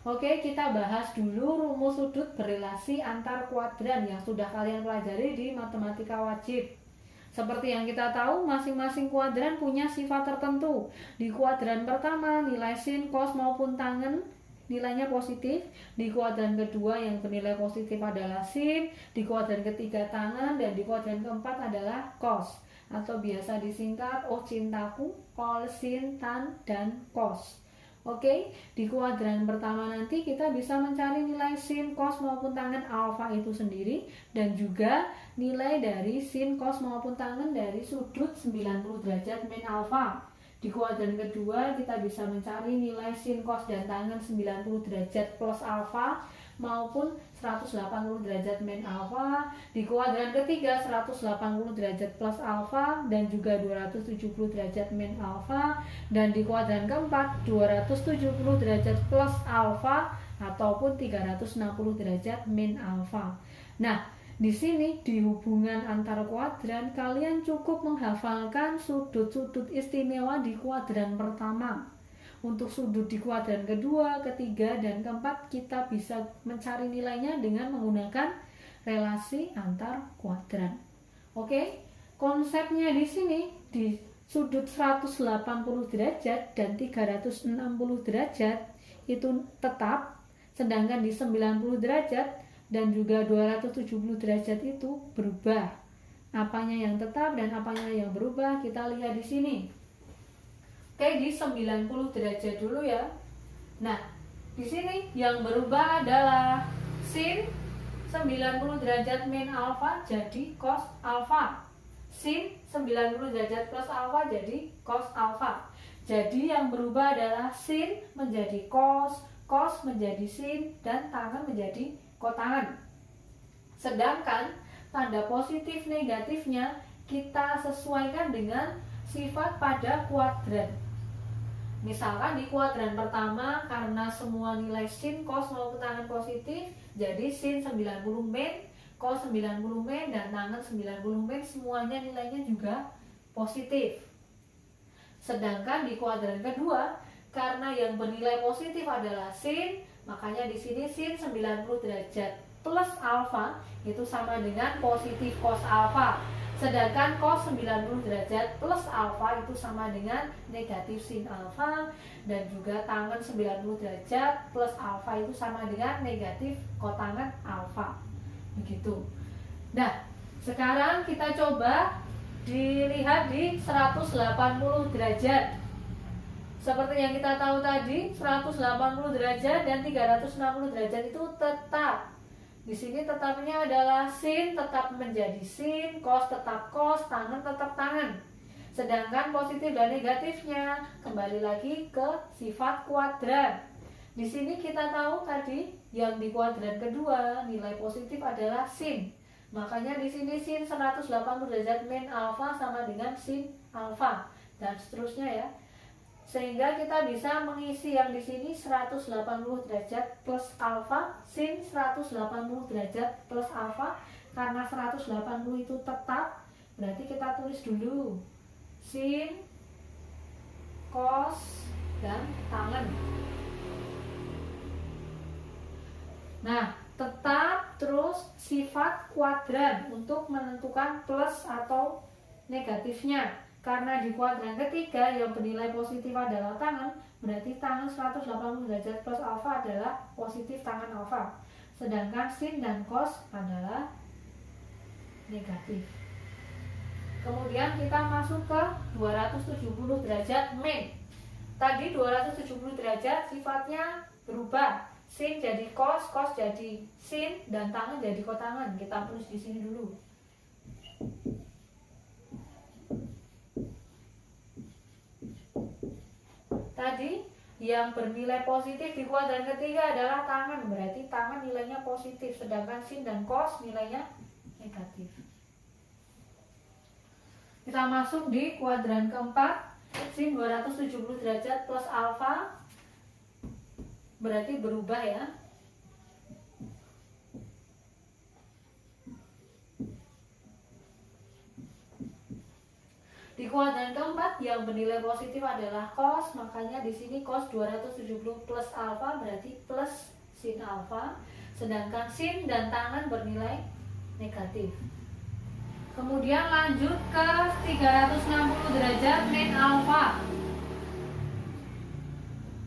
Oke, kita bahas dulu rumus sudut berelasi antar kuadran yang sudah kalian pelajari di matematika wajib. Seperti yang kita tahu, masing-masing kuadran punya sifat tertentu. Di kuadran pertama, nilai sin, cos maupun tangen nilainya positif. Di kuadran kedua yang bernilai positif adalah sin, di kuadran ketiga tangen, dan di kuadran keempat adalah cos. Atau biasa disingkat oh cintaku, col, sin, tan, dan cos. Oke, di kuadran pertama nanti kita bisa mencari nilai sin, cos maupun tangen alfa itu sendiri dan juga nilai dari sin, cos maupun tangen dari sudut 90 derajat min alfa. Di kuadran kedua kita bisa mencari nilai sin, cos dan tangen 90 derajat plus alfa maupun 180 derajat min alfa. Di kuadran ketiga 180 derajat plus alfa dan juga 270 derajat min alfa, dan di kuadran keempat 270 derajat plus alfa ataupun 360 derajat min alfa. Nah, di sini di hubungan antar kuadran kalian cukup menghafalkan sudut-sudut istimewa di kuadran pertama. Untuk sudut di kuadran kedua, ketiga, dan keempat kita bisa mencari nilainya dengan menggunakan relasi antar kuadran. Oke, konsepnya di sini di sudut 180 derajat dan 360 derajat itu tetap, sedangkan di 90 derajat dan juga 270 derajat itu berubah. Apanya yang tetap dan apanya yang berubah kita lihat di sini. Oke, di 90 derajat dulu ya. Nah, di sini yang berubah adalah sin 90 derajat min alfa jadi cos alfa. Sin 90 derajat plus alfa jadi cos alfa. Jadi yang berubah adalah sin menjadi cos, cos menjadi sin, dan tangen menjadi kotangen. Sedangkan tanda positif negatifnya kita sesuaikan dengan sifat pada kuadran. Misalkan di kuadran pertama karena semua nilai sin, cos maupun tangen positif, jadi sin 90 min, cos 90 min, dan tangen 90 min semuanya nilainya juga positif. Sedangkan di kuadran kedua karena yang bernilai positif adalah sin, makanya di sini sin 90 derajat plus alfa itu sama dengan positif cos alfa. Sedangkan cos 90 derajat plus alfa itu sama dengan negatif sin alfa, dan juga tangen 90 derajat plus alfa itu sama dengan negatif kotangen alfa. Begitu. Nah, sekarang kita coba dilihat di 180 derajat. Seperti yang kita tahu tadi, 180 derajat dan 360 derajat itu tetap. Di sini tetapnya adalah sin tetap menjadi sin, cos tetap cos, tangen tetap tangen. Sedangkan positif dan negatifnya kembali lagi ke sifat kuadran. Di sini kita tahu tadi yang di kuadran kedua nilai positif adalah sin. Makanya di sini sin 180 derajat min alfa sama dengan sin alfa dan seterusnya ya. Sehingga kita bisa mengisi yang di sini 180 derajat plus alfa, sin 180 derajat plus alfa. Karena 180 itu tetap, berarti kita tulis dulu sin, cos, dan tangen. Nah, tetap terus sifat kuadran untuk menentukan plus atau negatifnya. Karena di kuadran ketiga yang bernilai positif adalah tangen, berarti tangen 180 derajat plus alfa adalah positif tangen alfa. Sedangkan sin dan cos adalah negatif. Kemudian kita masuk ke 270 derajat min. Tadi 270 derajat sifatnya berubah. Sin jadi cos, cos jadi sin, dan tangen jadi kotangen. Kita tulis di sini dulu. Tadi yang bernilai positif di kuadran ketiga adalah tangen, berarti tangen nilainya positif, sedangkan sin dan cos nilainya negatif. Kita masuk di kuadran keempat, sin 270 derajat plus alfa, berarti berubah ya. Di kuadran keempat yang bernilai positif adalah cos, makanya di sini cos 270 plus alfa berarti plus alfa, sedangkan sin dan tangen bernilai negatif. Kemudian lanjut ke 360 derajat min alfa.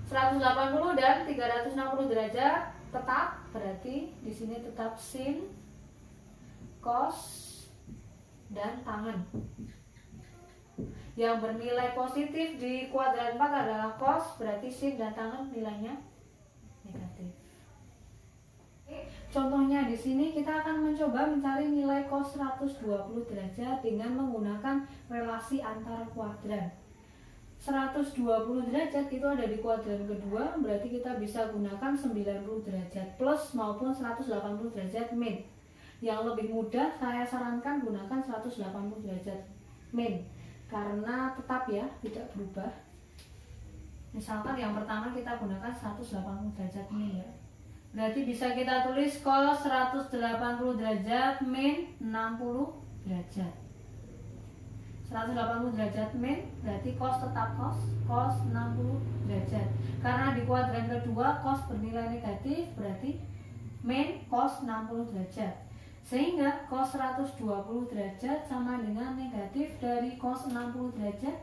180 dan 360 derajat tetap, berarti di sini tetap sin, cos, dan tangen. Yang bernilai positif di kuadran 4 adalah cos, berarti sin dan tangen nilainya negatif. Contohnya di sini kita akan mencoba mencari nilai cos 120 derajat dengan menggunakan relasi antar kuadran. 120 derajat itu ada di kuadran kedua, berarti kita bisa gunakan 90 derajat plus maupun 180 derajat min. Yang lebih mudah saya sarankan gunakan 180 derajat min, karena tetap ya, tidak berubah. Misalkan yang pertama kita gunakan 180 derajat min ya. Berarti bisa kita tulis cos 180 derajat min 60 derajat. 180 derajat min berarti cos tetap cos 60 derajat. Karena di kuadran kedua cos bernilai negatif, berarti min cos 60 derajat. Sehingga cos 120 derajat sama dengan negatif dari cos 60 derajat.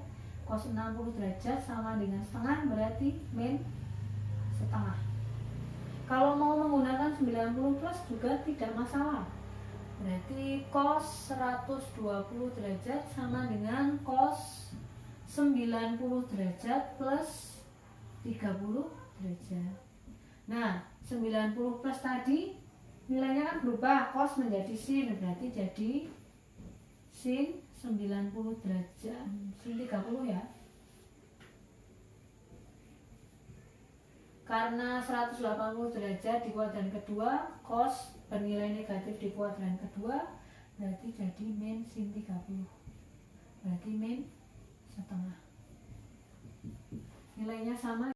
Cos 60 derajat sama dengan setengah, berarti min setengah. Kalau mau menggunakan 90 plus juga tidak masalah. Berarti cos 120 derajat sama dengan cos 90 derajat plus 30 derajat. Nah, 90 plus tadi nilainya kan berubah, cos menjadi sin, berarti jadi sin 90 derajat, sin 30 ya. Karena 180 derajat di kuadran kedua, cos bernilai negatif di kuadran kedua, berarti jadi min sin 30. Berarti min setengah. Nilainya sama.